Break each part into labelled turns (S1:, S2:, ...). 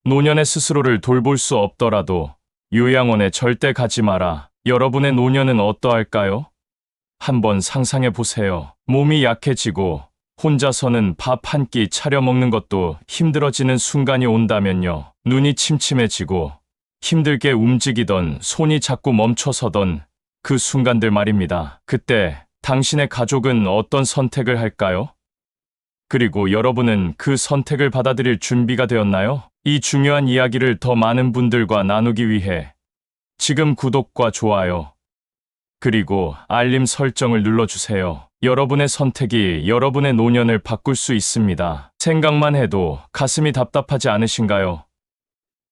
S1: 노년의 스스로를 돌볼 수 없더라도 요양원에 절대 가지 마라. 여러분의 노년은 어떠할까요? 한번 상상해 보세요. 몸이 약해지고 혼자서는 밥 한 끼 차려 먹는 것도 힘들어지는 순간이 온다면요. 눈이 침침해지고 힘들게 움직이던 손이 자꾸 멈춰서던 그 순간들 말입니다. 그때 당신의 가족은 어떤 선택을 할까요? 그리고 여러분은 그 선택을 받아들일 준비가 되었나요? 이 중요한 이야기를 더 많은 분들과 나누기 위해 지금 구독과 좋아요, 그리고 알림 설정을 눌러주세요. 여러분의 선택이 여러분의 노년을 바꿀 수 있습니다. 생각만 해도 가슴이 답답하지 않으신가요?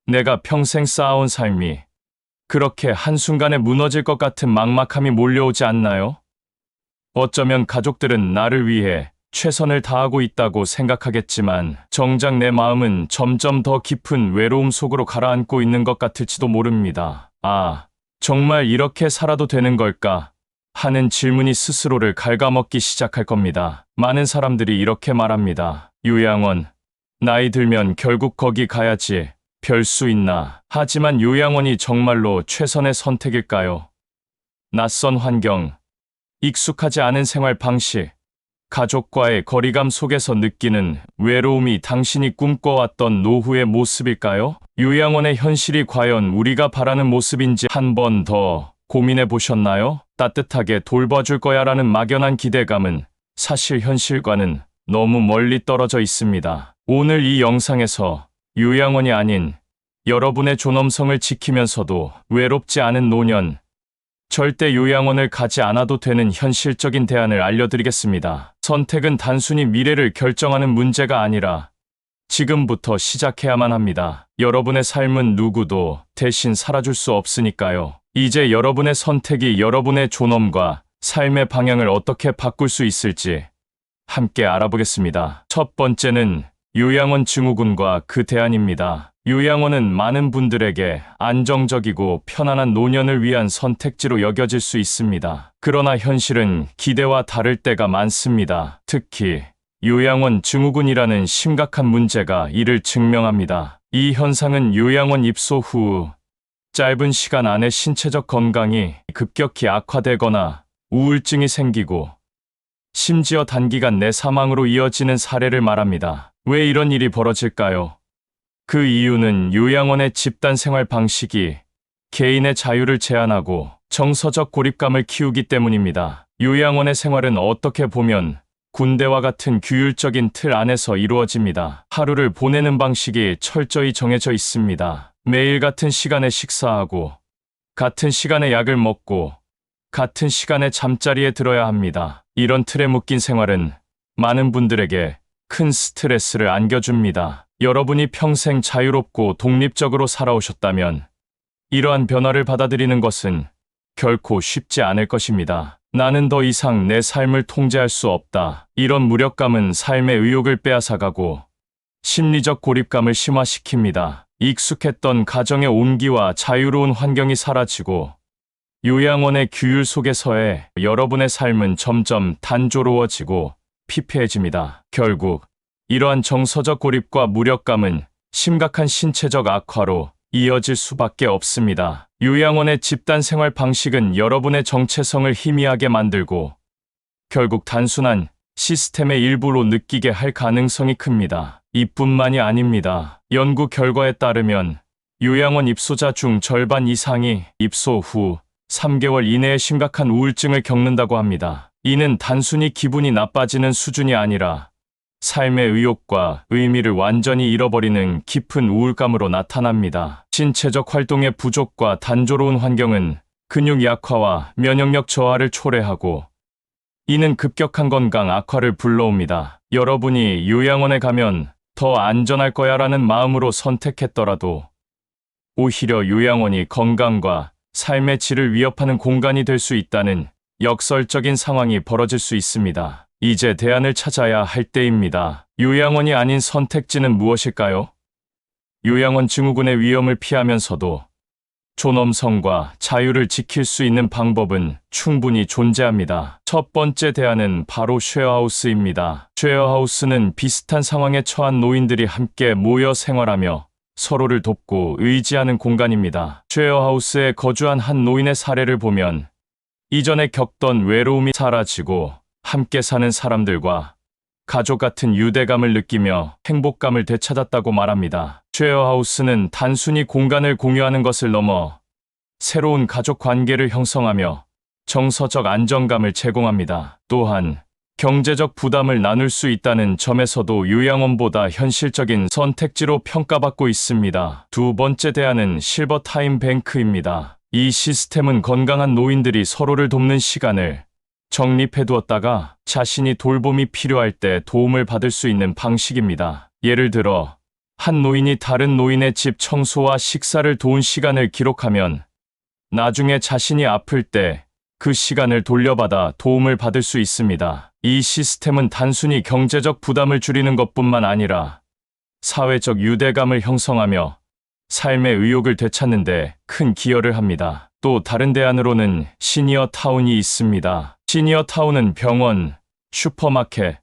S1: 내가 평생 쌓아온 삶이 그렇게 한순간에 무너질 것 같은 막막함이 몰려오지 않나요? 어쩌면 가족들은 나를 위해 최선을 다하고 있다고 생각하겠지만 정작 내 마음은 점점 더 깊은 외로움 속으로 가라앉고 있는 것 같을지도 모릅니다. 아, 정말 이렇게 살아도 되는 걸까? 하는 질문이 스스로를 갉아먹기 시작할 겁니다. 많은 사람들이 이렇게 말합니다. 요양원, 나이 들면 결국 거기 가야지. 별 수 있나? 하지만 요양원이 정말로 최선의 선택일까요? 낯선 환경, 익숙하지 않은 생활 방식, 가족과의 거리감 속에서 느끼는 외로움이 당신이 꿈꿔왔던 노후의 모습일까요? 요양원의 현실이 과연 우리가 바라는 모습인지 한 번 더 고민해 보셨나요? 따뜻하게 돌봐줄 거야라는 막연한 기대감은 사실 현실과는 너무 멀리 떨어져 있습니다. 오늘 이 영상에서 요양원이 아닌 여러분의 존엄성을 지키면서도 외롭지 않은 노년, 절대 요양원을 가지 않아도 되는 현실적인 대안을 알려드리겠습니다. 선택은 단순히 미래를 결정하는 문제가 아니라 지금부터 시작해야만 합니다. 여러분의 삶은 누구도 대신 살아줄 수 없으니까요. 이제 여러분의 선택이 여러분의 존엄과 삶의 방향을 어떻게 바꿀 수 있을지 함께 알아보겠습니다. 첫 번째는 요양원 증후군과 그 대안입니다. 요양원은 많은 분들에게 안정적이고 편안한 노년을 위한 선택지로 여겨질 수 있습니다. 그러나 현실은 기대와 다를 때가 많습니다. 특히 요양원 증후군이라는 심각한 문제가 이를 증명합니다. 이 현상은 요양원 입소 후 짧은 시간 안에 신체적 건강이 급격히 악화되거나 우울증이 생기고 심지어 단기간 내 사망으로 이어지는 사례를 말합니다. 왜 이런 일이 벌어질까요? 그 이유는 요양원의 집단 생활 방식이 개인의 자유를 제한하고 정서적 고립감을 키우기 때문입니다. 요양원의 생활은 어떻게 보면 군대와 같은 규율적인 틀 안에서 이루어집니다. 하루를 보내는 방식이 철저히 정해져 있습니다. 매일 같은 시간에 식사하고, 같은 시간에 약을 먹고, 같은 시간에 잠자리에 들어야 합니다. 이런 틀에 묶인 생활은 많은 분들에게 큰 스트레스를 안겨줍니다. 여러분이 평생 자유롭고 독립적으로 살아오셨다면 이러한 변화를 받아들이는 것은 결코 쉽지 않을 것입니다. 나는 더 이상 내 삶을 통제할 수 없다. 이런 무력감은 삶의 의욕을 빼앗아가고 심리적 고립감을 심화시킵니다. 익숙했던 가정의 온기와 자유로운 환경이 사라지고 요양원의 규율 속에서의 여러분의 삶은 점점 단조로워지고 피폐해집니다. 결국 이러한 정서적 고립과 무력감은 심각한 신체적 악화로 이어질 수밖에 없습니다. 요양원의 집단 생활 방식은 여러분의 정체성을 희미하게 만들고 결국 단순한 시스템의 일부로 느끼게 할 가능성이 큽니다. 이뿐만이 아닙니다. 연구 결과에 따르면 요양원 입소자 중 절반 이상이 입소 후 3개월 이내에 심각한 우울증을 겪는다고 합니다. 이는 단순히 기분이 나빠지는 수준이 아니라 삶의 의욕과 의미를 완전히 잃어버리는 깊은 우울감으로 나타납니다. 신체적 활동의 부족과 단조로운 환경은 근육 약화와 면역력 저하를 초래하고 이는 급격한 건강 악화를 불러옵니다. 여러분이 요양원에 가면 더 안전할 거야라는 마음으로 선택했더라도 오히려 요양원이 건강과 삶의 질을 위협하는 공간이 될 수 있다는 역설적인 상황이 벌어질 수 있습니다. 이제 대안을 찾아야 할 때입니다. 요양원이 아닌 선택지는 무엇일까요? 요양원 증후군의 위험을 피하면서도 존엄성과 자유를 지킬 수 있는 방법은 충분히 존재합니다. 첫 번째 대안은 바로 쉐어하우스입니다. 쉐어하우스는 비슷한 상황에 처한 노인들이 함께 모여 생활하며 서로를 돕고 의지하는 공간입니다. 쉐어하우스에 거주한 한 노인의 사례를 보면 이전에 겪던 외로움이 사라지고 함께 사는 사람들과 가족 같은 유대감을 느끼며 행복감을 되찾았다고 말합니다. 쉐어하우스는 단순히 공간을 공유하는 것을 넘어 새로운 가족 관계를 형성하며 정서적 안정감을 제공합니다. 또한 경제적 부담을 나눌 수 있다는 점에서도 요양원보다 현실적인 선택지로 평가받고 있습니다. 두 번째 대안은 실버타임 뱅크입니다. 이 시스템은 건강한 노인들이 서로를 돕는 시간을 적립해두었다가 자신이 돌봄이 필요할 때 도움을 받을 수 있는 방식입니다. 예를 들어 한 노인이 다른 노인의 집 청소와 식사를 도운 시간을 기록하면 나중에 자신이 아플 때 그 시간을 돌려받아 도움을 받을 수 있습니다. 이 시스템은 단순히 경제적 부담을 줄이는 것뿐만 아니라 사회적 유대감을 형성하며 삶의 의욕을 되찾는 데 큰 기여를 합니다. 또 다른 대안으로는 시니어 타운이 있습니다. 시니어 타운은 병원, 슈퍼마켓,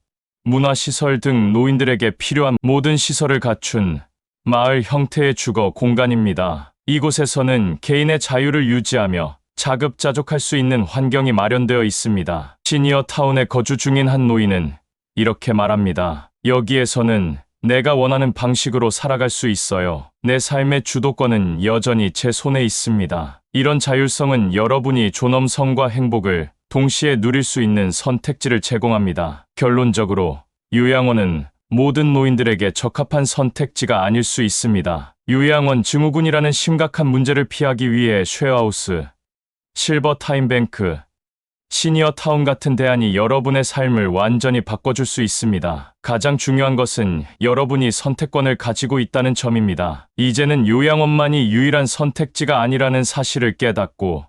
S1: 문화시설 등 노인들에게 필요한 모든 시설을 갖춘 마을 형태의 주거 공간입니다. 이곳에서는 개인의 자유를 유지하며 자급자족할 수 있는 환경이 마련되어 있습니다. 시니어 타운에 거주 중인 한 노인은 이렇게 말합니다. 여기에서는 내가 원하는 방식으로 살아갈 수 있어요. 내 삶의 주도권은 여전히 제 손에 있습니다. 이런 자율성은 여러분이 존엄성과 행복을 동시에 누릴 수 있는 선택지를 제공합니다. 결론적으로 요양원은 모든 노인들에게 적합한 선택지가 아닐 수 있습니다. 요양원 증후군이라는 심각한 문제를 피하기 위해 쉐어하우스, 실버타임뱅크, 시니어 타운 같은 대안이 여러분의 삶을 완전히 바꿔줄 수 있습니다. 가장 중요한 것은 여러분이 선택권을 가지고 있다는 점입니다. 이제는 요양원만이 유일한 선택지가 아니라는 사실을 깨닫고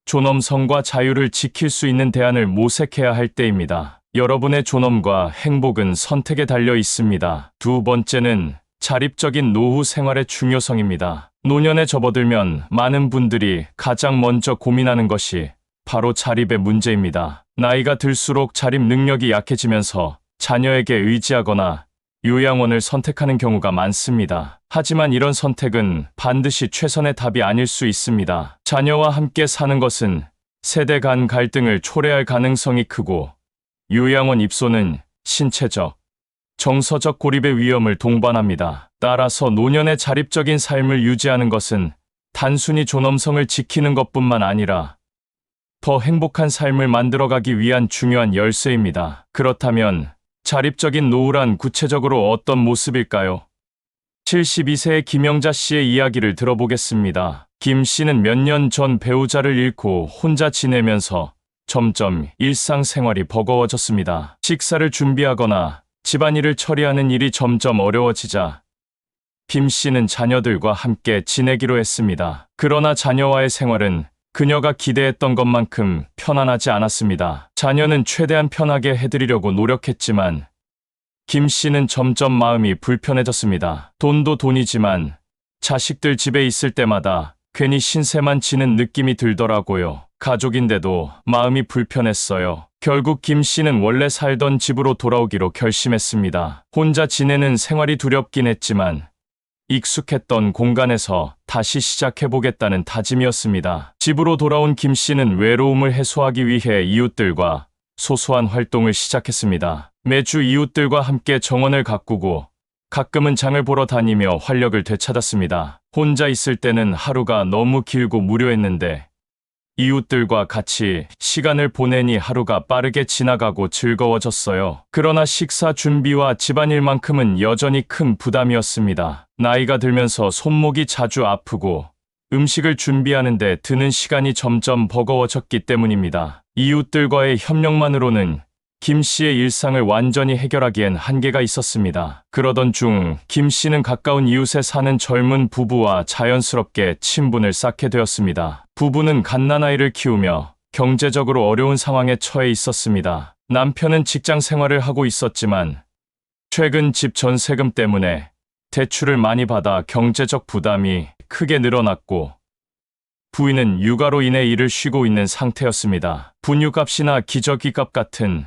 S1: 존엄성과 자유를 지킬 수 있는 대안을 모색해야 할 때입니다. 여러분의 존엄과 행복은 선택에 달려 있습니다. 두 번째는 자립적인 노후 생활의 중요성입니다. 노년에 접어들면 많은 분들이 가장 먼저 고민하는 것이 바로 자립의 문제입니다. 나이가 들수록 자립 능력이 약해지면서 자녀에게 의지하거나 요양원을 선택하는 경우가 많습니다. 하지만 이런 선택은 반드시 최선의 답이 아닐 수 있습니다. 자녀와 함께 사는 것은 세대 간 갈등을 초래할 가능성이 크고 요양원 입소는 신체적, 정서적 고립의 위험을 동반합니다. 따라서 노년의 자립적인 삶을 유지하는 것은 단순히 존엄성을 지키는 것뿐만 아니라 더 행복한 삶을 만들어가기 위한 중요한 열쇠입니다. 그렇다면 자립적인 노후란 구체적으로 어떤 모습일까요? 72세의 김영자 씨의 이야기를 들어보겠습니다. 김 씨는 몇 년 전 배우자를 잃고 혼자 지내면서 점점 일상생활이 버거워졌습니다. 식사를 준비하거나 집안일을 처리하는 일이 점점 어려워지자 김 씨는 자녀들과 함께 지내기로 했습니다. 그러나 자녀와의 생활은 그녀가 기대했던 것만큼 편안하지 않았습니다. 자녀는 최대한 편하게 해드리려고 노력했지만 김 씨는 점점 마음이 불편해졌습니다. 돈도 돈이지만 자식들 집에 있을 때마다 괜히 신세만 지는 느낌이 들더라고요. 가족인데도 마음이 불편했어요. 결국 김 씨는 원래 살던 집으로 돌아오기로 결심했습니다. 혼자 지내는 생활이 두렵긴 했지만 익숙했던 공간에서 다시 시작해보겠다는 다짐이었습니다. 집으로 돌아온 김 씨는 외로움을 해소하기 위해 이웃들과 소소한 활동을 시작했습니다. 매주 이웃들과 함께 정원을 가꾸고 가끔은 장을 보러 다니며 활력을 되찾았습니다. 혼자 있을 때는 하루가 너무 길고 무료했는데 이웃들과 같이 시간을 보내니 하루가 빠르게 지나가고 즐거워졌어요. 그러나 식사 준비와 집안일만큼은 여전히 큰 부담이었습니다. 나이가 들면서 손목이 자주 아프고 음식을 준비하는데 드는 시간이 점점 버거워졌기 때문입니다. 이웃들과의 협력만으로는 김 씨의 일상을 완전히 해결하기엔 한계가 있었습니다. 그러던 중 김 씨는 가까운 이웃에 사는 젊은 부부와 자연스럽게 친분을 쌓게 되었습니다. 부부는 갓난아이를 키우며 경제적으로 어려운 상황에 처해 있었습니다. 남편은 직장 생활을 하고 있었지만 최근 집 전세금 때문에 대출을 많이 받아 경제적 부담이 크게 늘어났고 부인은 육아로 인해 일을 쉬고 있는 상태였습니다. 분유값이나 기저귀값 같은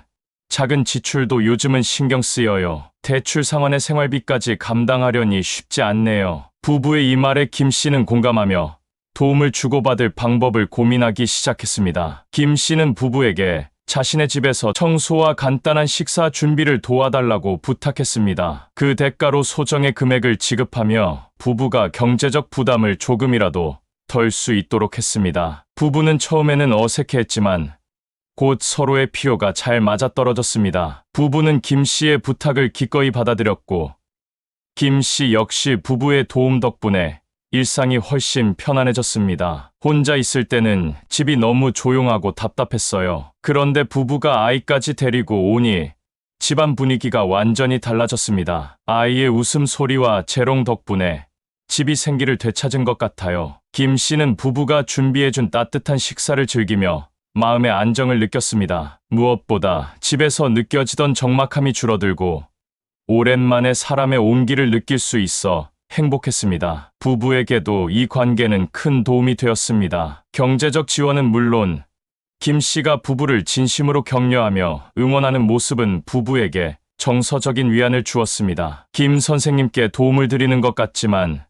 S1: 작은 지출도 요즘은 신경 쓰여요. 대출 상환의 생활비까지 감당하려니 쉽지 않네요. 부부의 이 말에 김 씨는 공감하며 도움을 주고받을 방법을 고민하기 시작했습니다. 김 씨는 부부에게 자신의 집에서 청소와 간단한 식사 준비를 도와달라고 부탁했습니다. 그 대가로 소정의 금액을 지급하며 부부가 경제적 부담을 조금이라도 덜 수 있도록 했습니다. 부부는 처음에는 어색해했지만 곧 서로의 필요가 잘 맞아떨어졌습니다. 부부는 김 씨의 부탁을 기꺼이 받아들였고 김 씨 역시 부부의 도움 덕분에 일상이 훨씬 편안해졌습니다. 혼자 있을 때는 집이 너무 조용하고 답답했어요. 그런데 부부가 아이까지 데리고 오니 집안 분위기가 완전히 달라졌습니다. 아이의 웃음소리와 재롱 덕분에 집이 생기를 되찾은 것 같아요. 김 씨는 부부가 준비해준 따뜻한 식사를 즐기며 마음의 안정을 느꼈습니다. 무엇보다 집에서 느껴지던 적막함이 줄어들고 오랜만에 사람의 온기를 느낄 수 있어 행복했습니다. 부부에게도 이 관계는 큰 도움이 되었습니다. 경제적 지원은 물론 김 씨가 부부를 진심으로 격려하며 응원하는 모습은 부부에게 정서적인 위안을 주었습니다. 김 선생님께 도움을 드리는 것 같지만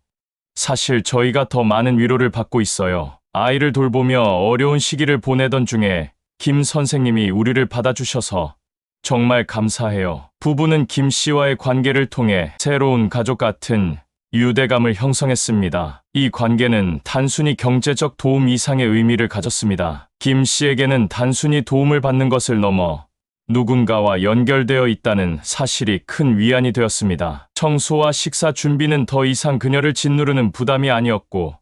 S1: 사실 저희가 더 많은 위로를 받고 있어요. 아이를 돌보며 어려운 시기를 보내던 중에 김 선생님이 우리를 받아주셔서 정말 감사해요. 부부는 김 씨와의 관계를 통해 새로운 가족 같은 유대감을 형성했습니다. 이 관계는 단순히 경제적 도움 이상의 의미를 가졌습니다. 김 씨에게는 단순히 도움을 받는 것을 넘어 누군가와 연결되어 있다는 사실이 큰 위안이 되었습니다. 청소와 식사 준비는 더 이상 그녀를 짓누르는 부담이 아니었고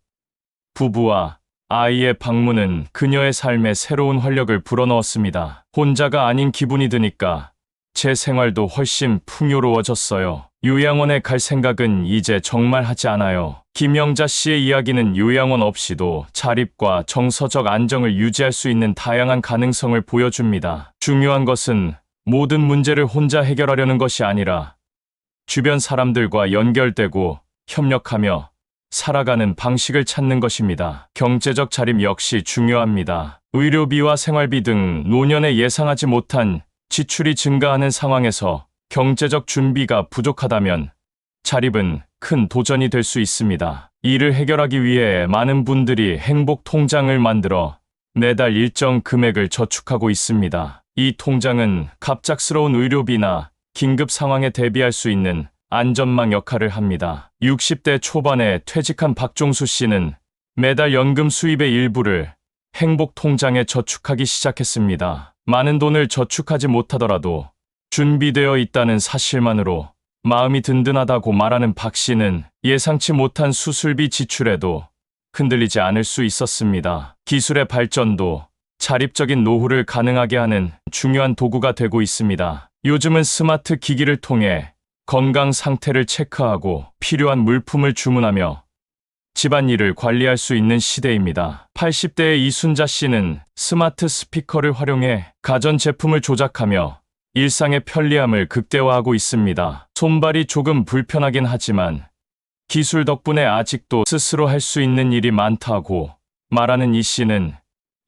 S1: 부부와 아이의 방문은 그녀의 삶에 새로운 활력을 불어넣었습니다. 혼자가 아닌 기분이 드니까 제 생활도 훨씬 풍요로워졌어요. 요양원에 갈 생각은 이제 정말 하지 않아요. 김영자 씨의 이야기는 요양원 없이도 자립과 정서적 안정을 유지할 수 있는 다양한 가능성을 보여줍니다. 중요한 것은 모든 문제를 혼자 해결하려는 것이 아니라 주변 사람들과 연결되고 협력하며 살아가는 방식을 찾는 것입니다. 경제적 자립 역시 중요합니다. 의료비와 생활비 등 노년에 예상하지 못한 지출이 증가하는 상황에서 경제적 준비가 부족하다면 자립은 큰 도전이 될 수 있습니다. 이를 해결하기 위해 많은 분들이 행복 통장을 만들어 매달 일정 금액을 저축하고 있습니다. 이 통장은 갑작스러운 의료비나 긴급 상황에 대비할 수 있는 안전망 역할을 합니다. 60대 초반에 퇴직한 박종수 씨는 매달 연금 수입의 일부를 행복 통장에 저축하기 시작했습니다. 많은 돈을 저축하지 못하더라도 준비되어 있다는 사실만으로 마음이 든든하다고 말하는 박 씨는 예상치 못한 수술비 지출에도 흔들리지 않을 수 있었습니다. 기술의 발전도 자립적인 노후를 가능하게 하는 중요한 도구가 되고 있습니다. 요즘은 스마트 기기를 통해 건강 상태를 체크하고 필요한 물품을 주문하며 집안일을 관리할 수 있는 시대입니다. 80대의 이순자 씨는 스마트 스피커를 활용해 가전제품을 조작하며 일상의 편리함을 극대화하고 있습니다. 손발이 조금 불편하긴 하지만 기술 덕분에 아직도 스스로 할 수 있는 일이 많다고 말하는 이 씨는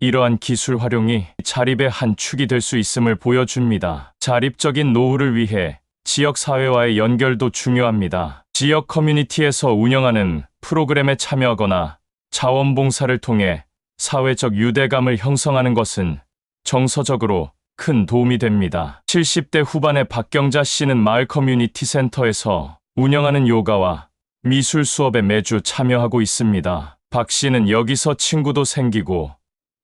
S1: 이러한 기술 활용이 자립의 한 축이 될 수 있음을 보여줍니다. 자립적인 노후를 위해 지역 사회와의 연결도 중요합니다. 지역 커뮤니티에서 운영하는 프로그램에 참여하거나 자원봉사를 통해 사회적 유대감을 형성하는 것은 정서적으로 큰 도움이 됩니다. 70대 후반의 박경자 씨는 마을 커뮤니티 센터에서 운영하는 요가와 미술 수업에 매주 참여하고 있습니다. 박 씨는 여기서 친구도 생기고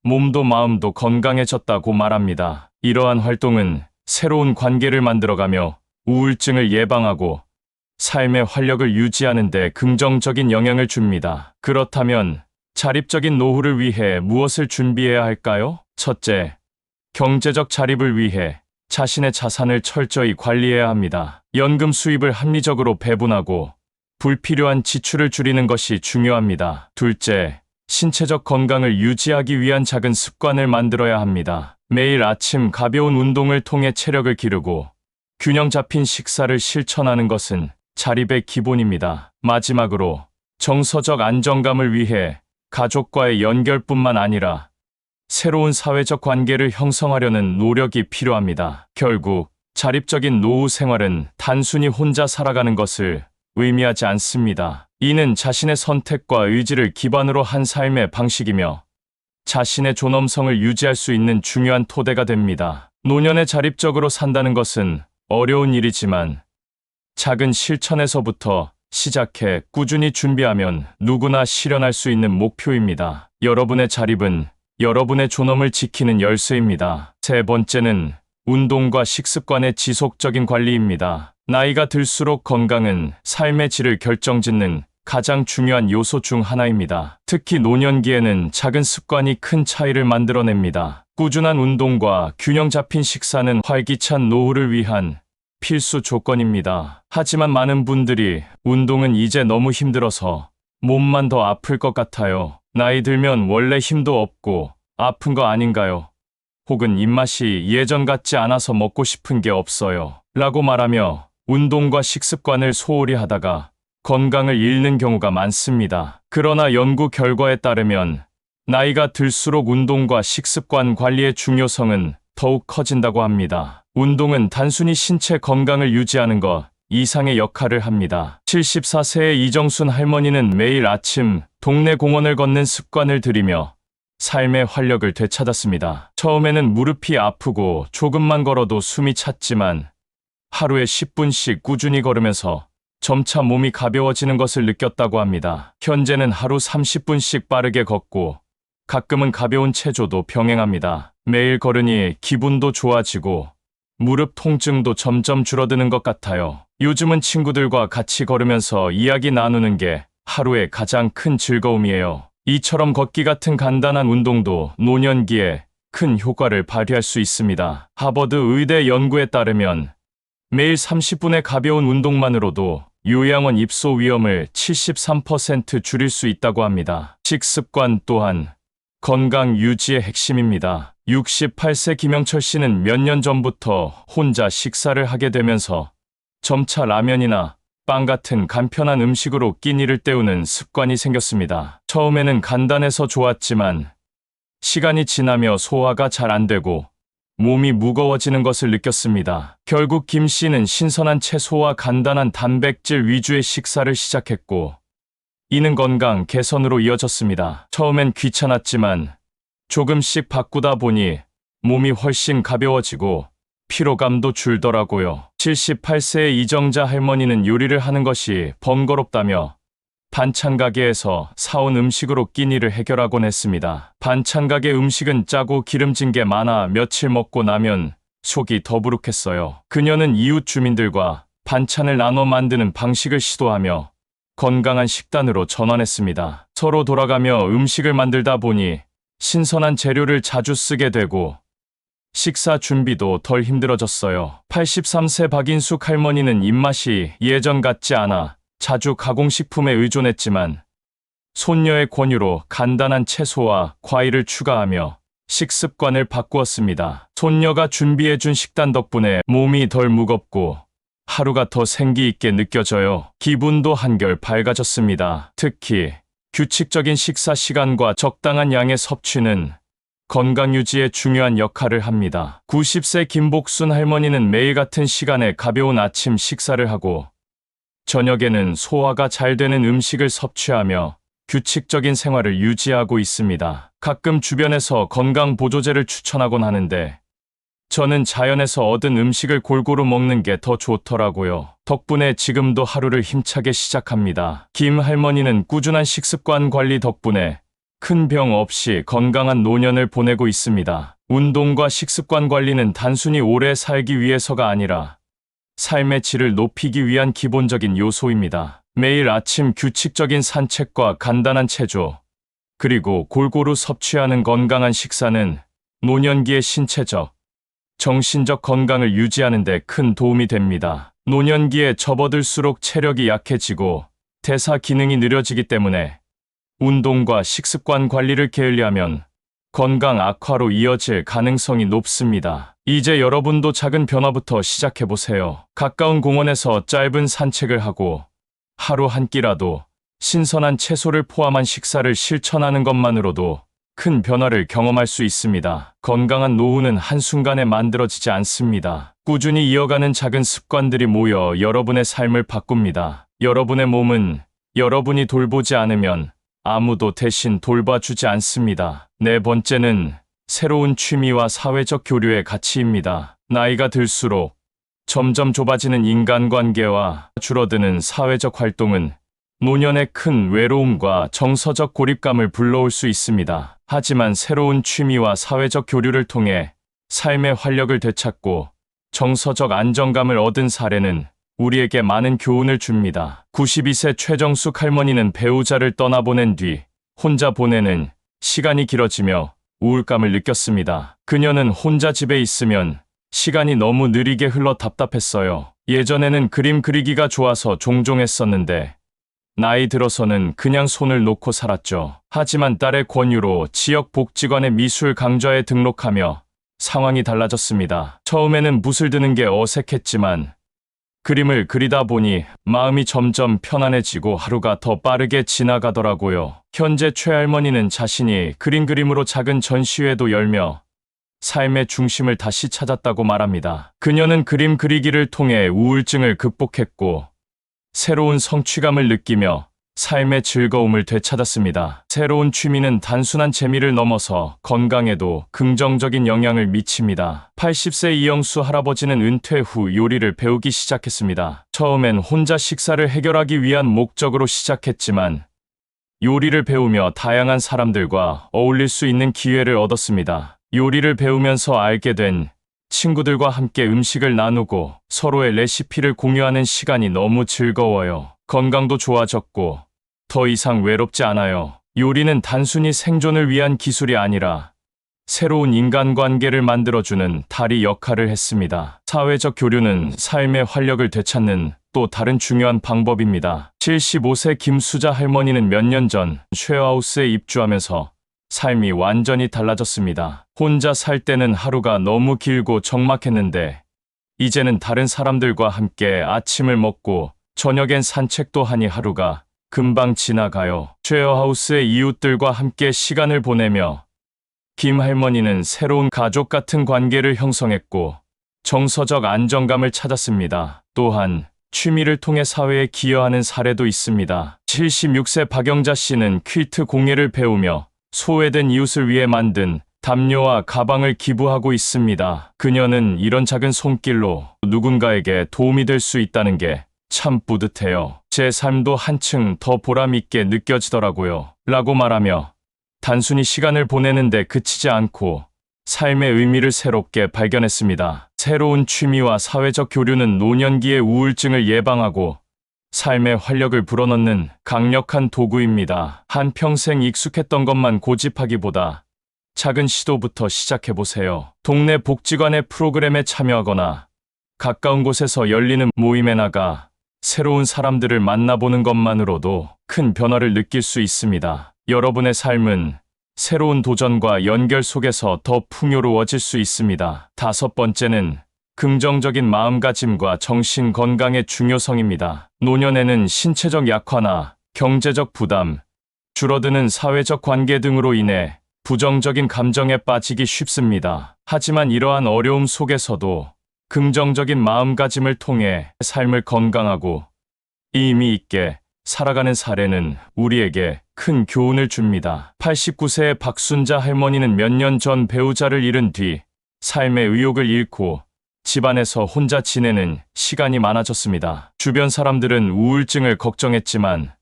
S1: 몸도 마음도 건강해졌다고 말합니다. 이러한 활동은 새로운 관계를 만들어가며 우울증을 예방하고 삶의 활력을 유지하는 데 긍정적인 영향을 줍니다. 그렇다면 자립적인 노후를 위해 무엇을 준비해야 할까요? 첫째, 경제적 자립을 위해 자신의 자산을 철저히 관리해야 합니다. 연금 수입을 합리적으로 배분하고 불필요한 지출을 줄이는 것이 중요합니다. 둘째, 신체적 건강을 유지하기 위한 작은 습관을 만들어야 합니다. 매일 아침 가벼운 운동을 통해 체력을 기르고 균형 잡힌 식사를 실천하는 것은 자립의 기본입니다. 마지막으로 정서적 안정감을 위해 가족과의 연결뿐만 아니라 새로운 사회적 관계를 형성하려는 노력이 필요합니다. 결국 자립적인 노후 생활은 단순히 혼자 살아가는 것을 의미하지 않습니다. 이는 자신의 선택과 의지를 기반으로 한 삶의 방식이며 자신의 존엄성을 유지할 수 있는 중요한 토대가 됩니다. 노년에 자립적으로 산다는 것은 어려운 일이지만 작은 실천에서부터 시작해 꾸준히 준비하면 누구나 실현할 수 있는 목표입니다. 여러분의 자립은 여러분의 존엄을 지키는 열쇠입니다. 세 번째는 운동과 식습관의 지속적인 관리입니다. 나이가 들수록 건강은 삶의 질을 결정짓는 가장 중요한 요소 중 하나입니다. 특히 노년기에는 작은 습관이 큰 차이를 만들어냅니다. 꾸준한 운동과 균형 잡힌 식사는 활기찬 노후를 위한 필수 조건입니다. 하지만 많은 분들이 운동은 이제 너무 힘들어서 몸만 더 아플 것 같아요. 나이 들면 원래 힘도 없고 아픈 거 아닌가요? 혹은 입맛이 예전 같지 않아서 먹고 싶은 게 없어요. 라고 말하며 운동과 식습관을 소홀히 하다가 건강을 잃는 경우가 많습니다. 그러나 연구 결과에 따르면 나이가 들수록 운동과 식습관 관리의 중요성은 더욱 커진다고 합니다. 운동은 단순히 신체 건강을 유지하는 것 이상의 역할을 합니다. 74세의 이정순 할머니는 매일 아침 동네 공원을 걷는 습관을 들이며 삶의 활력을 되찾았습니다. 처음에는 무릎이 아프고 조금만 걸어도 숨이 찼지만 하루에 10분씩 꾸준히 걸으면서 점차 몸이 가벼워지는 것을 느꼈다고 합니다. 현재는 하루 30분씩 빠르게 걷고 가끔은 가벼운 체조도 병행합니다. 매일 걸으니 기분도 좋아지고 무릎 통증도 점점 줄어드는 것 같아요. 요즘은 친구들과 같이 걸으면서 이야기 나누는 게 하루의 가장 큰 즐거움이에요. 이처럼 걷기 같은 간단한 운동도 노년기에 큰 효과를 발휘할 수 있습니다. 하버드 의대 연구에 따르면 매일 30분의 가벼운 운동만으로도 요양원 입소 위험을 73% 줄일 수 있다고 합니다. 식습관 또한 건강 유지의 핵심입니다. 68세 김영철 씨는 몇 년 전부터 혼자 식사를 하게 되면서 점차 라면이나 빵 같은 간편한 음식으로 끼니를 때우는 습관이 생겼습니다. 처음에는 간단해서 좋았지만 시간이 지나며 소화가 잘 안 되고 몸이 무거워지는 것을 느꼈습니다. 결국 김 씨는 신선한 채소와 간단한 단백질 위주의 식사를 시작했고 이는 건강 개선으로 이어졌습니다. 처음엔 귀찮았지만 조금씩 바꾸다 보니 몸이 훨씬 가벼워지고 피로감도 줄더라고요. 78세의 이정자 할머니는 요리를 하는 것이 번거롭다며 반찬 가게에서 사온 음식으로 끼니를 해결하곤 했습니다. 반찬 가게 음식은 짜고 기름진 게 많아 며칠 먹고 나면 속이 더부룩했어요. 그녀는 이웃 주민들과 반찬을 나눠 만드는 방식을 시도하며 건강한 식단으로 전환했습니다. 서로 돌아가며 음식을 만들다 보니 신선한 재료를 자주 쓰게 되고 식사 준비도 덜 힘들어졌어요. 83세 박인숙 할머니는 입맛이 예전 같지 않아 자주 가공식품에 의존했지만 손녀의 권유로 간단한 채소와 과일을 추가하며 식습관을 바꾸었습니다. 손녀가 준비해준 식단 덕분에 몸이 덜 무겁고 하루가 더 생기 있게 느껴져요. 기분도 한결 밝아졌습니다. 특히 규칙적인 식사 시간과 적당한 양의 섭취는 건강 유지에 중요한 역할을 합니다. 90세 김복순 할머니는 매일 같은 시간에 가벼운 아침 식사를 하고 저녁에는 소화가 잘 되는 음식을 섭취하며 규칙적인 생활을 유지하고 있습니다. 가끔 주변에서 건강 보조제를 추천하곤 하는데 저는 자연에서 얻은 음식을 골고루 먹는 게 더 좋더라고요. 덕분에 지금도 하루를 힘차게 시작합니다. 김 할머니는 꾸준한 식습관 관리 덕분에 큰 병 없이 건강한 노년을 보내고 있습니다. 운동과 식습관 관리는 단순히 오래 살기 위해서가 아니라 삶의 질을 높이기 위한 기본적인 요소입니다. 매일 아침 규칙적인 산책과 간단한 체조, 그리고 골고루 섭취하는 건강한 식사는 노년기의 신체적, 정신적 건강을 유지하는 데 큰 도움이 됩니다. 노년기에 접어들수록 체력이 약해지고 대사 기능이 느려지기 때문에 운동과 식습관 관리를 게을리하면 건강 악화로 이어질 가능성이 높습니다. 이제 여러분도 작은 변화부터 시작해보세요. 가까운 공원에서 짧은 산책을 하고 하루 한 끼라도 신선한 채소를 포함한 식사를 실천하는 것만으로도 큰 변화를 경험할 수 있습니다. 건강한 노후는 한순간에 만들어지지 않습니다. 꾸준히 이어가는 작은 습관들이 모여 여러분의 삶을 바꿉니다. 여러분의 몸은 여러분이 돌보지 않으면 아무도 대신 돌봐주지 않습니다. 네 번째는 새로운 취미와 사회적 교류의 가치입니다. 나이가 들수록 점점 좁아지는 인간관계와 줄어드는 사회적 활동은 노년의 큰 외로움과 정서적 고립감을 불러올 수 있습니다. 하지만 새로운 취미와 사회적 교류를 통해 삶의 활력을 되찾고 정서적 안정감을 얻은 사례는 우리에게 많은 교훈을 줍니다. 92세 최정숙 할머니는 배우자를 떠나보낸 뒤 혼자 보내는 시간이 길어지며 우울감을 느꼈습니다. 그녀는 혼자 집에 있으면 시간이 너무 느리게 흘러 답답했어요. 예전에는 그림 그리기가 좋아서 종종 했었는데 나이 들어서는 그냥 손을 놓고 살았죠. 하지만 딸의 권유로 지역 복지관의 미술 강좌에 등록하며 상황이 달라졌습니다. 처음에는 붓을 드는 게 어색했지만 그림을 그리다 보니 마음이 점점 편안해지고 하루가 더 빠르게 지나가더라고요. 현재 최할머니는 자신이 그린 그림으로 작은 전시회도 열며 삶의 중심을 다시 찾았다고 말합니다. 그녀는 그림 그리기를 통해 우울증을 극복했고 새로운 성취감을 느끼며 삶의 즐거움을 되찾았습니다. 새로운 취미는 단순한 재미를 넘어서 건강에도 긍정적인 영향을 미칩니다. 80세 이영수 할아버지는 은퇴 후 요리를 배우기 시작했습니다. 처음엔 혼자 식사를 해결하기 위한 목적으로 시작했지만 요리를 배우며 다양한 사람들과 어울릴 수 있는 기회를 얻었습니다. 요리를 배우면서 알게 된 친구들과 함께 음식을 나누고 서로의 레시피를 공유하는 시간이 너무 즐거워요. 건강도 좋아졌고 더 이상 외롭지 않아요. 요리는 단순히 생존을 위한 기술이 아니라 새로운 인간관계를 만들어주는 다리 역할을 했습니다. 사회적 교류는 삶의 활력을 되찾는 또 다른 중요한 방법입니다. 75세 김수자 할머니는 몇 년 전 쉐어하우스에 입주하면서 삶이 완전히 달라졌습니다. 혼자 살 때는 하루가 너무 길고 적막했는데 이제는 다른 사람들과 함께 아침을 먹고 저녁엔 산책도 하니 하루가 금방 지나가요. 쉐어하우스의 이웃들과 함께 시간을 보내며 김 할머니는 새로운 가족 같은 관계를 형성했고 정서적 안정감을 찾았습니다. 또한 취미를 통해 사회에 기여하는 사례도 있습니다. 76세 박영자 씨는 퀼트 공예를 배우며 소외된 이웃을 위해 만든 담요와 가방을 기부하고 있습니다. 그녀는 이런 작은 손길로 누군가에게 도움이 될 수 있다는 게 참 뿌듯해요. 제 삶도 한층 더 보람있게 느껴지더라고요. 라고 말하며 단순히 시간을 보내는데 그치지 않고 삶의 의미를 새롭게 발견했습니다. 새로운 취미와 사회적 교류는 노년기의 우울증을 예방하고 삶의 활력을 불어넣는 강력한 도구입니다. 한평생 익숙했던 것만 고집하기보다 작은 시도부터 시작해보세요. 동네 복지관의 프로그램에 참여하거나 가까운 곳에서 열리는 모임에 나가 새로운 사람들을 만나보는 것만으로도 큰 변화를 느낄 수 있습니다. 여러분의 삶은 새로운 도전과 연결 속에서 더 풍요로워질 수 있습니다. 다섯 번째는 긍정적인 마음가짐과 정신 건강의 중요성입니다. 노년에는 신체적 약화나 경제적 부담, 줄어드는 사회적 관계 등으로 인해 부정적인 감정에 빠지기 쉽습니다. 하지만 이러한 어려움 속에서도 긍정적인 마음가짐을 통해 삶을 건강하고 의미 있게 살아가는 사례는 우리에게 큰 교훈을 줍니다. 89세의 박순자 할머니는 몇 년 전 배우자를 잃은 뒤 삶의 의욕을 잃고 집안에서 혼자 지내는 시간이 많아졌습니다. 주변 사람들은 우울증을 걱정했지만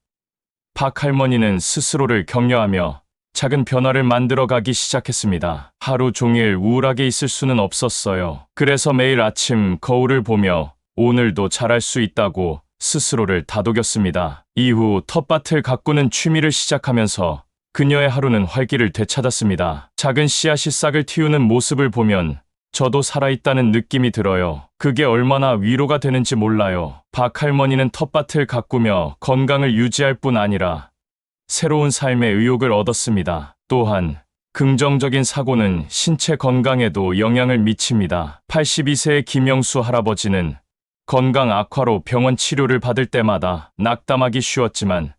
S1: 박 할머니는 스스로를 격려하며 작은 변화를 만들어가기 시작했습니다. 하루 종일 우울하게 있을 수는 없었어요. 그래서 매일 아침 거울을 보며 오늘도 잘할 수 있다고 스스로를 다독였습니다. 이후 텃밭을 가꾸는 취미를 시작하면서 그녀의 하루는 활기를 되찾았습니다. 작은 씨앗이 싹을 틔우는 모습을 보면 저도 살아있다는 느낌이 들어요. 그게 얼마나 위로가 되는지 몰라요. 박 할머니는 텃밭을 가꾸며 건강을 유지할 뿐 아니라 새로운 삶의 의욕을 얻었습니다. 또한 긍정적인 사고는 신체 건강에도 영향을 미칩니다. 82세의 김영수 할아버지는 건강 악화로 병원 치료를 받을 때마다 낙담하기 쉬웠지만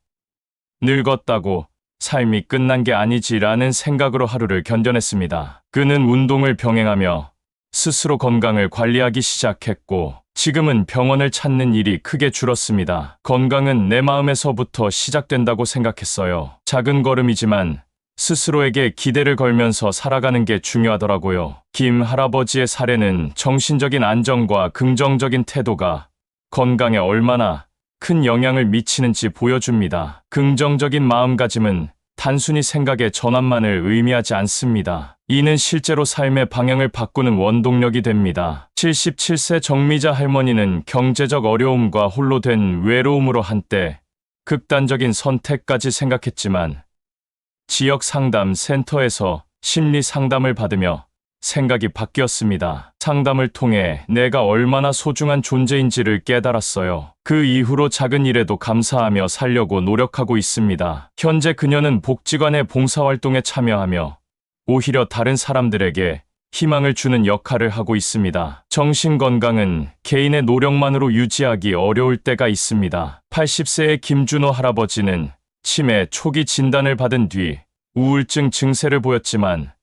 S1: 늙었다고 삶이 끝난 게 아니지라는 생각으로 하루를 견뎌냈습니다. 그는 운동을 병행하며 스스로 건강을 관리하기 시작했고 지금은 병원을 찾는 일이 크게 줄었습니다. 건강은 내 마음에서부터 시작된다고 생각했어요. 작은 걸음이지만 스스로에게 기대를 걸면서 살아가는 게 중요하더라고요. 김 할아버지의 사례는 정신적인 안정과 긍정적인 태도가 건강에 얼마나 큰 영향을 미치는지 보여줍니다. 긍정적인 마음가짐은 단순히 생각의 전환만을 의미하지 않습니다. 이는 실제로 삶의 방향을 바꾸는 원동력이 됩니다. 77세 정미자 할머니는 경제적 어려움과 홀로 된 외로움으로 한때 극단적인 선택까지 생각했지만 지역 상담 센터에서 심리 상담을 받으며 생각이 바뀌었습니다. 상담을 통해 내가 얼마나 소중한 존재인지를 깨달았어요. 그 이후로 작은 일에도 감사하며 살려고 노력하고 있습니다. 현재 그녀는 복지관의 봉사활동에 참여하며 오히려 다른 사람들에게 희망을 주는 역할을 하고 있습니다. 정신건강은 개인의 노력만으로 유지하기 어려울 때가 있습니다. 80세의 김준호 할아버지는 치매 초기 진단을 받은 뒤 우울증 증세를 보였지만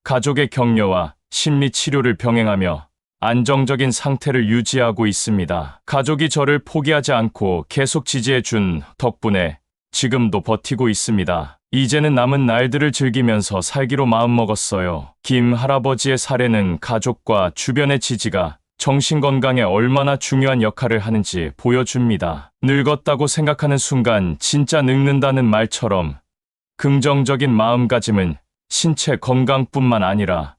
S1: 가족의 격려와 심리 치료를 병행하며 안정적인 상태를 유지하고 있습니다. 가족이 저를 포기하지 않고 계속 지지해준 덕분에 지금도 버티고 있습니다. 이제는 남은 날들을 즐기면서 살기로 마음먹었어요. 김 할아버지의 사례는 가족과 주변의 지지가 정신건강에 얼마나 중요한 역할을 하는지 보여줍니다. 늙었다고 생각하는 순간 진짜 늙는다는 말처럼 긍정적인 마음가짐은 신체 건강뿐만 아니라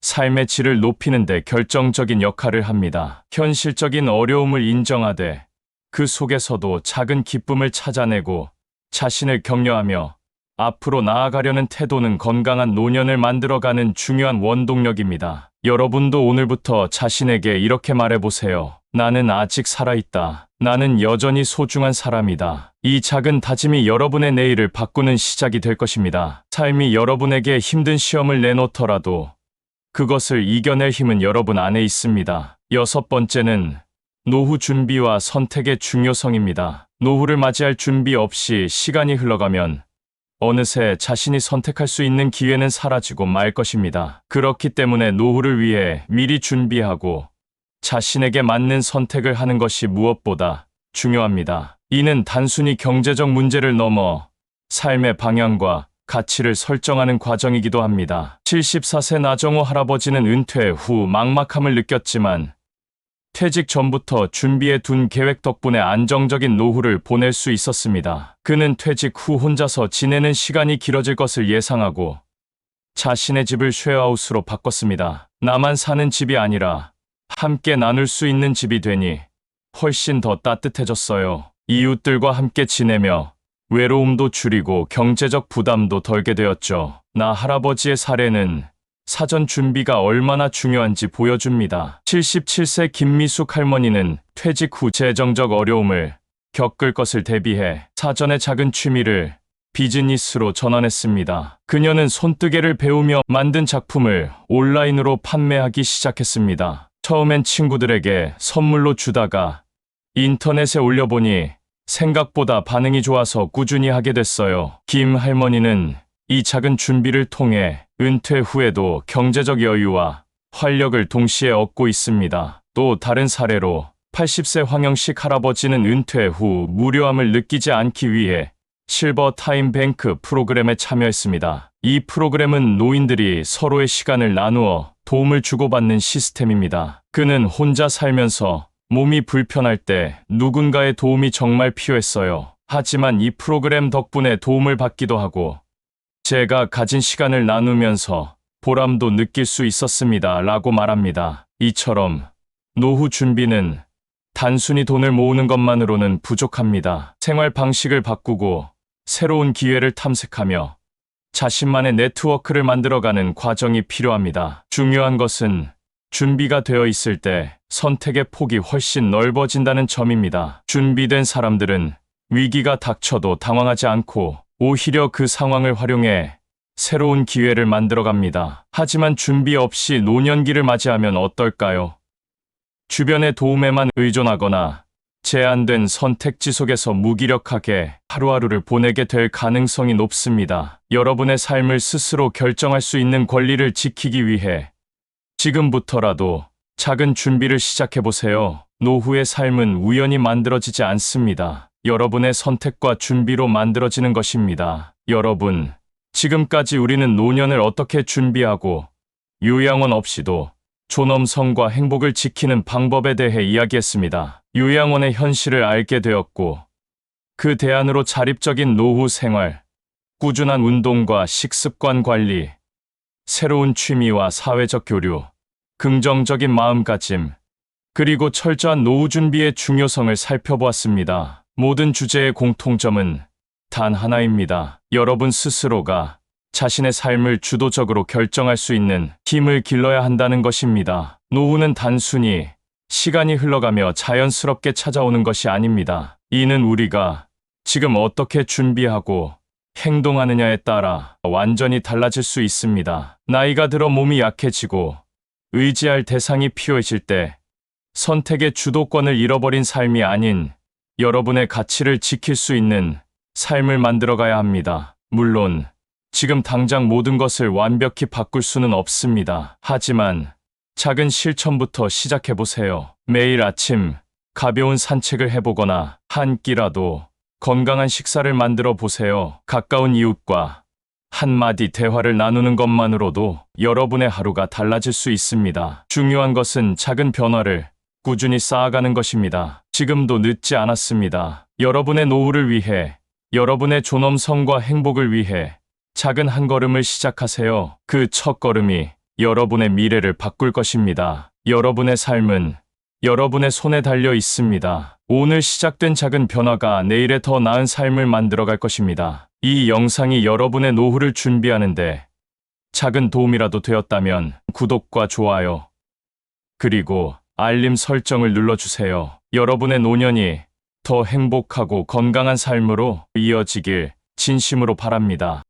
S1: 삶의 질을 높이는 데 결정적인 역할을 합니다. 현실적인 어려움을 인정하되 그 속에서도 작은 기쁨을 찾아내고 자신을 격려하며 앞으로 나아가려는 태도는 건강한 노년을 만들어가는 중요한 원동력입니다. 여러분도 오늘부터 자신에게 이렇게 말해보세요. 나는 아직 살아있다. 나는 여전히 소중한 사람이다. 이 작은 다짐이 여러분의 내일을 바꾸는 시작이 될 것입니다. 삶이 여러분에게 힘든 시험을 내놓더라도 그것을 이겨낼 힘은 여러분 안에 있습니다. 6번째는 노후 준비와 선택의 중요성입니다. 노후를 맞이할 준비 없이 시간이 흘러가면 어느새 자신이 선택할 수 있는 기회는 사라지고 말 것입니다. 그렇기 때문에 노후를 위해 미리 준비하고 자신에게 맞는 선택을 하는 것이 무엇보다 중요합니다. 이는 단순히 경제적 문제를 넘어 삶의 방향과 가치를 설정하는 과정이기도 합니다. 74세 나정호 할아버지는 은퇴 후 막막함을 느꼈지만 퇴직 전부터 준비해 둔 계획 덕분에 안정적인 노후를 보낼 수 있었습니다. 그는 퇴직 후 혼자서 지내는 시간이 길어질 것을 예상하고 자신의 집을 쉐어하우스로 바꿨습니다. 나만 사는 집이 아니라 함께 나눌 수 있는 집이 되니 훨씬 더 따뜻해졌어요. 이웃들과 함께 지내며 외로움도 줄이고 경제적 부담도 덜게 되었죠. 나 할아버지의 사례는 사전 준비가 얼마나 중요한지 보여줍니다. 77세 김미숙 할머니는 퇴직 후 재정적 어려움을 겪을 것을 대비해 사전에 작은 취미를 비즈니스로 전환했습니다. 그녀는 손뜨개를 배우며 만든 작품을 온라인으로 판매하기 시작했습니다. 처음엔 친구들에게 선물로 주다가 인터넷에 올려보니 생각보다 반응이 좋아서 꾸준히 하게 됐어요. 김 할머니는 이 작은 준비를 통해 은퇴 후에도 경제적 여유와 활력을 동시에 얻고 있습니다. 또 다른 사례로 80세 황영식 할아버지는 은퇴 후 무료함을 느끼지 않기 위해 실버 타임 뱅크 프로그램에 참여했습니다. 이 프로그램은 노인들이 서로의 시간을 나누어 도움을 주고받는 시스템입니다. 그는 혼자 살면서 몸이 불편할 때 누군가의 도움이 정말 필요했어요. 하지만 이 프로그램 덕분에 도움을 받기도 하고 제가 가진 시간을 나누면서 보람도 느낄 수 있었습니다. 라고 말합니다. 이처럼 노후 준비는 단순히 돈을 모으는 것만으로는 부족합니다. 생활 방식을 바꾸고 새로운 기회를 탐색하며 자신만의 네트워크를 만들어가는 과정이 필요합니다. 중요한 것은 준비가 되어 있을 때 선택의 폭이 훨씬 넓어진다는 점입니다. 준비된 사람들은 위기가 닥쳐도 당황하지 않고 오히려 그 상황을 활용해 새로운 기회를 만들어갑니다. 하지만 준비 없이 노년기를 맞이하면 어떨까요? 주변의 도움에만 의존하거나 제한된 선택지 속에서 무기력하게 하루하루를 보내게 될 가능성이 높습니다. 여러분의 삶을 스스로 결정할 수 있는 권리를 지키기 위해 지금부터라도 작은 준비를 시작해보세요. 노후의 삶은 우연히 만들어지지 않습니다. 여러분의 선택과 준비로 만들어지는 것입니다. 여러분, 지금까지 우리는 노년을 어떻게 준비하고 요양원 없이도 존엄성과 행복을 지키는 방법에 대해 이야기했습니다. 요양원의 현실을 알게 되었고, 그 대안으로 자립적인 노후 생활, 꾸준한 운동과 식습관 관리, 새로운 취미와 사회적 교류, 긍정적인 마음가짐, 그리고 철저한 노후 준비의 중요성을 살펴보았습니다. 모든 주제의 공통점은 단 하나입니다. 여러분 스스로가 자신의 삶을 주도적으로 결정할 수 있는 힘을 길러야 한다는 것입니다. 노후는 단순히 시간이 흘러가며 자연스럽게 찾아오는 것이 아닙니다. 이는 우리가 지금 어떻게 준비하고 행동하느냐에 따라 완전히 달라질 수 있습니다. 나이가 들어 몸이 약해지고 의지할 대상이 필요해질 때 선택의 주도권을 잃어버린 삶이 아닌 여러분의 가치를 지킬 수 있는 삶을 만들어가야 합니다. 물론 지금 당장 모든 것을 완벽히 바꿀 수는 없습니다. 하지만 작은 실천부터 시작해보세요. 매일 아침 가벼운 산책을 해보거나 한 끼라도 건강한 식사를 만들어 보세요. 가까운 이웃과 한마디 대화를 나누는 것만으로도 여러분의 하루가 달라질 수 있습니다. 중요한 것은 작은 변화를 꾸준히 쌓아가는 것입니다. 지금도 늦지 않았습니다. 여러분의 노후를 위해, 여러분의 존엄성과 행복을 위해 작은 한 걸음을 시작하세요. 그 첫 걸음이 여러분의 미래를 바꿀 것입니다. 여러분의 삶은 여러분의 손에 달려 있습니다. 오늘 시작된 작은 변화가 내일의 더 나은 삶을 만들어갈 것입니다. 이 영상이 여러분의 노후를 준비하는데 작은 도움이라도 되었다면 구독과 좋아요, 그리고 알림 설정을 눌러주세요. 여러분의 노년이 더 행복하고 건강한 삶으로 이어지길 진심으로 바랍니다.